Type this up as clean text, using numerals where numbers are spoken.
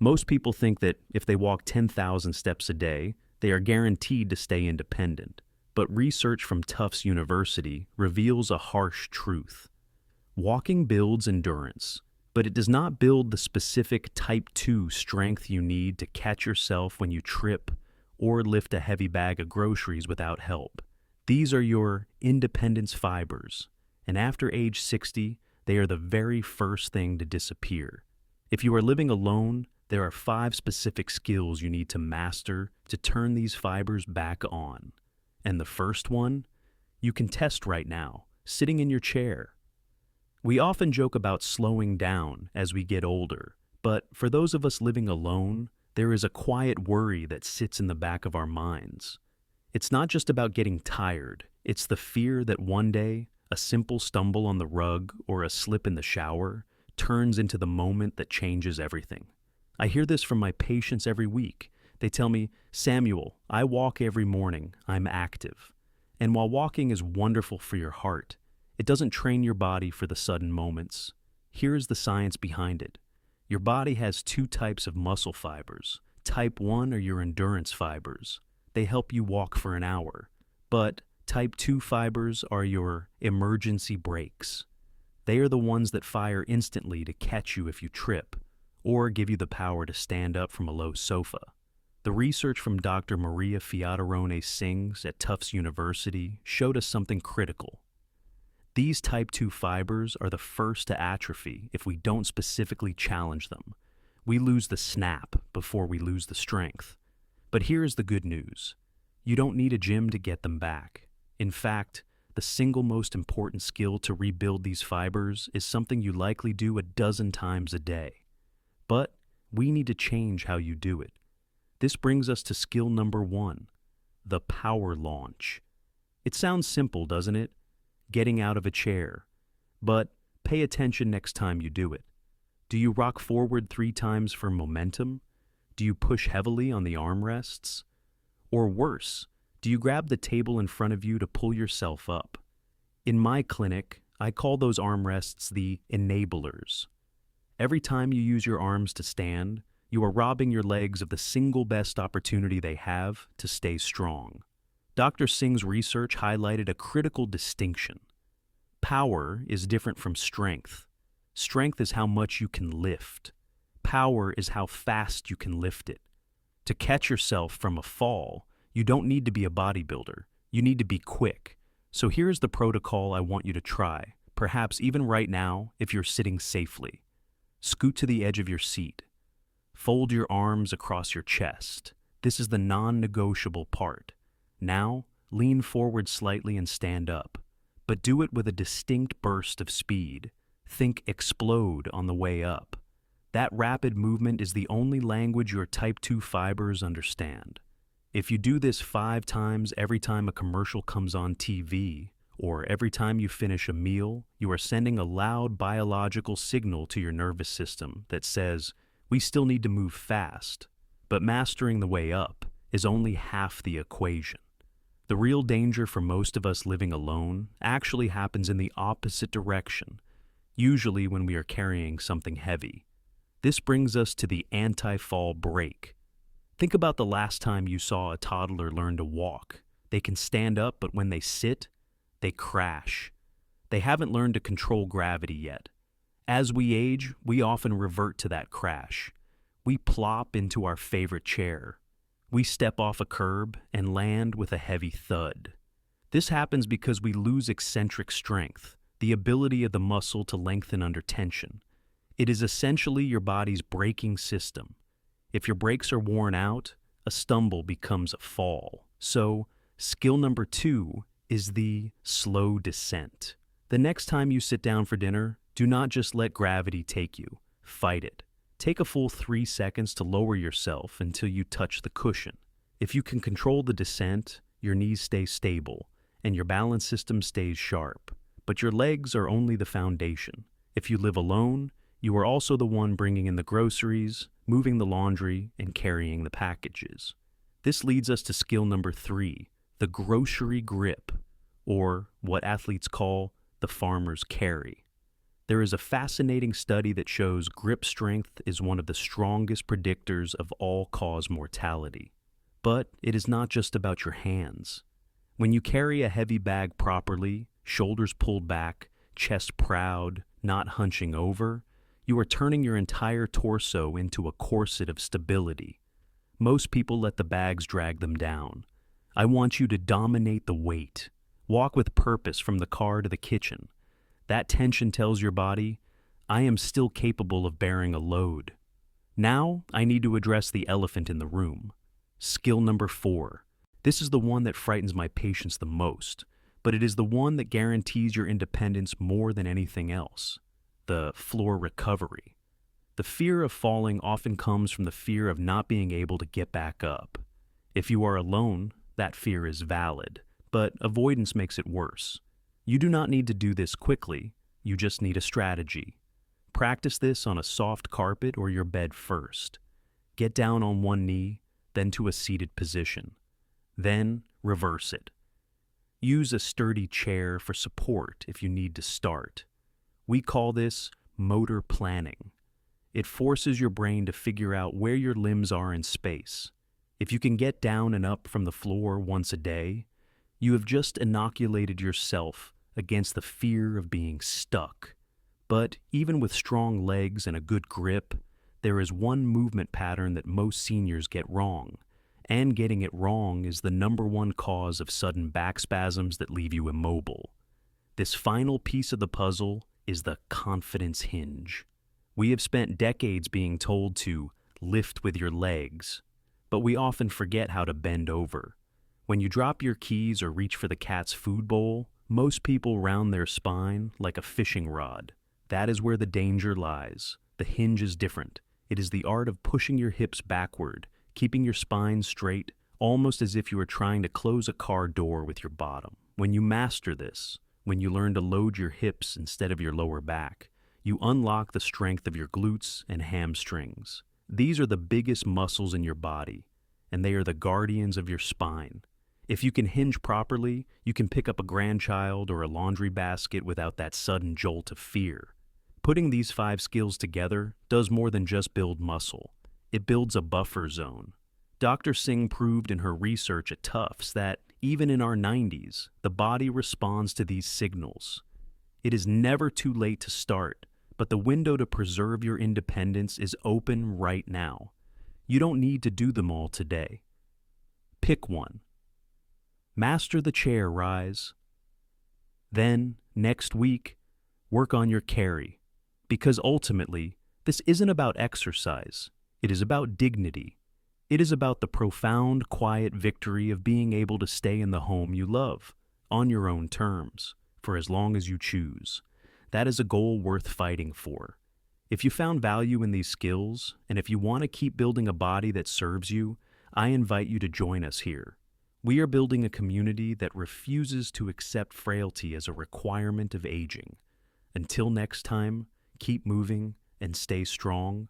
Most people think that if they walk 10,000 steps a day, they are guaranteed to stay independent. But research from Tufts University reveals a harsh truth. Walking builds endurance, but it does not build the specific type 2 strength you need to catch yourself when you trip or lift a heavy bag of groceries without help. These are your independence fibers, and after age 60, they are the very first thing to disappear. If you are living alone, there are 5 specific skills you need to master to turn these fibers back on. And the first one, you can test right now, sitting in your chair. We often joke about slowing down as we get older, but for those of us living alone, there is a quiet worry that sits in the back of our minds. It's not just about getting tired, it's the fear that one day, a simple stumble on the rug or a slip in the shower turns into the moment that changes everything. I hear this from my patients every week. They tell me, "Samuel, I walk every morning, I'm active." And while walking is wonderful for your heart, it doesn't train your body for the sudden moments. Here's the science behind it. Your body has 2 types of muscle fibers. Type 1 are your endurance fibers. They help you walk for an hour. But type 2 fibers are your emergency brakes. They are the ones that fire instantly to catch you if you trip, or give you the power to stand up from a low sofa. The research from Dr. Maria Fiatarone Sings at Tufts University showed us something critical. These type 2 fibers are the first to atrophy if we don't specifically challenge them. We lose the snap before we lose the strength. But here's the good news. You don't need a gym to get them back. In fact, the single most important skill to rebuild these fibers is something you likely do a dozen times a day. But we need to change how you do it. This brings us to skill number 1, the power launch. It sounds simple, doesn't it? Getting out of a chair. But pay attention next time you do it. Do you rock forward 3 times for momentum? Do you push heavily on the armrests? Or worse, do you grab the table in front of you to pull yourself up? In my clinic, I call those armrests the enablers. Every time you use your arms to stand, you are robbing your legs of the single best opportunity they have to stay strong. Dr. Singh's research highlighted a critical distinction. Power is different from strength. Strength is how much you can lift. Power is how fast you can lift it. To catch yourself from a fall, you don't need to be a bodybuilder. You need to be quick. So here's the protocol I want you to try, perhaps even right now if you're sitting safely. Scoot to the edge of your seat. Fold your arms across your chest. This is the non-negotiable part. Now, lean forward slightly and stand up, but do it with a distinct burst of speed. Think explode on the way up. That rapid movement is the only language your type 2 fibers understand. If you do this 5 times every time a commercial comes on TV, or every time you finish a meal, you are sending a loud biological signal to your nervous system that says, we still need to move fast. But mastering the way up is only half the equation. The real danger for most of us living alone actually happens in the opposite direction, usually when we are carrying something heavy. This brings us to the anti-fall brake. Think about the last time you saw a toddler learn to walk. They can stand up, but when they sit, they crash. They haven't learned to control gravity yet. As we age, we often revert to that crash. We plop into our favorite chair. We step off a curb and land with a heavy thud. This happens because we lose eccentric strength, the ability of the muscle to lengthen under tension. It is essentially your body's braking system. If your brakes are worn out, a stumble becomes a fall. So, skill number 2 is the slow descent. The next time you sit down for dinner, do not just let gravity take you. Fight it. Take a full 3 seconds to lower yourself until you touch the cushion. If you can control the descent, your knees stay stable and your balance system stays sharp. But your legs are only the foundation. If you live alone, you are also the one bringing in the groceries, moving the laundry, and carrying the packages. This leads us to skill number 3, the grocery grip, or what athletes call the farmer's carry. There is a fascinating study that shows grip strength is one of the strongest predictors of all-cause mortality. But it is not just about your hands. When you carry a heavy bag properly, shoulders pulled back, chest proud, not hunching over, you are turning your entire torso into a corset of stability. Most people let the bags drag them down. I want you to dominate the weight. Walk with purpose from the car to the kitchen. That tension tells your body, I am still capable of bearing a load. Now, I need to address the elephant in the room. Skill number 4. This is the one that frightens my patients the most, but it is the one that guarantees your independence more than anything else. The floor recovery. The fear of falling often comes from the fear of not being able to get back up. If you are alone, that fear is valid, but avoidance makes it worse. You do not need to do this quickly, you just need a strategy. Practice this on a soft carpet or your bed first. Get down on one knee, then to a seated position. Then reverse it. Use a sturdy chair for support if you need to start. We call this motor planning. It forces your brain to figure out where your limbs are in space. If you can get down and up from the floor once a day, you have just inoculated yourself against the fear of being stuck. But even with strong legs and a good grip, there is one movement pattern that most seniors get wrong, and getting it wrong is the #1 cause of sudden back spasms that leave you immobile. This final piece of the puzzle is the confidence hinge. We have spent decades being told to lift with your legs, but we often forget how to bend over. When you drop your keys or reach for the cat's food bowl, most people round their spine like a fishing rod. That is where the danger lies. The hinge is different. It is the art of pushing your hips backward, keeping your spine straight, almost as if you were trying to close a car door with your bottom. When you master this, when you learn to load your hips instead of your lower back, you unlock the strength of your glutes and hamstrings. These are the biggest muscles in your body, and they are the guardians of your spine. If you can hinge properly, you can pick up a grandchild or a laundry basket without that sudden jolt of fear. Putting these 5 skills together does more than just build muscle. It builds a buffer zone. Dr. Singh proved in her research at Tufts that even in our 90s, the body responds to these signals. It is never too late to start, but the window to preserve your independence is open right now. You don't need to do them all today. Pick one. Master the chair rise. Then, next week, work on your carry. Because ultimately, this isn't about exercise. It is about dignity. It is about the profound, quiet victory of being able to stay in the home you love, on your own terms, for as long as you choose. That is a goal worth fighting for. If you found value in these skills, and if you want to keep building a body that serves you, I invite you to join us here. We are building a community that refuses to accept frailty as a requirement of aging. Until next time, keep moving and stay strong.